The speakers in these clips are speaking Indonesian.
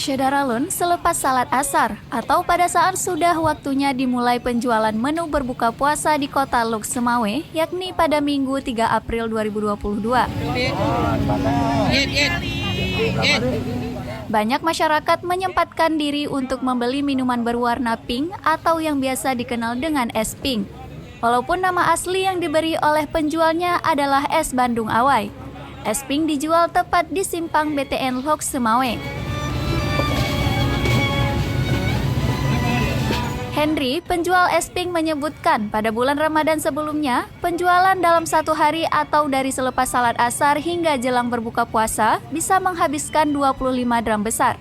Syedaralun selepas salat asar atau pada saat sudah waktunya dimulai penjualan menu berbuka puasa di kota Luk Semawe, yakni pada Minggu 3 April 2022. Banyak masyarakat menyempatkan diri untuk membeli minuman berwarna pink atau yang biasa dikenal dengan es pink. Walaupun nama asli yang diberi oleh penjualnya adalah es Bandung Awai, es pink dijual tepat di simpang BTN Luk Semawe. Henry, penjual es pink menyebutkan pada bulan Ramadan sebelumnya, penjualan dalam satu hari atau dari selepas salat asar hingga jelang berbuka puasa bisa menghabiskan 25 drum besar,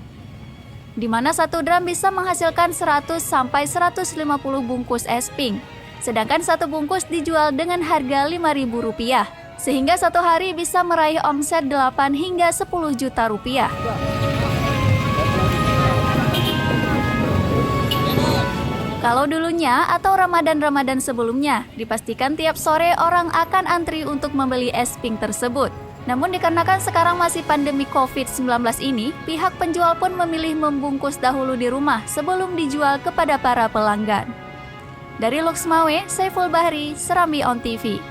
di mana satu drum bisa menghasilkan 100 sampai 150 bungkus es pink, sedangkan satu bungkus dijual dengan harga Rp5.000, sehingga satu hari bisa meraih omset 8 hingga 10 juta rupiah. Kalau dulunya atau Ramadan-Ramadan sebelumnya, dipastikan tiap sore orang akan antri untuk membeli es pink tersebut. Namun dikarenakan sekarang masih pandemi COVID-19 ini, pihak penjual pun memilih membungkus dahulu di rumah sebelum dijual kepada para pelanggan. Dari Luk Semawe, Saiful Bahri, Serambi On TV.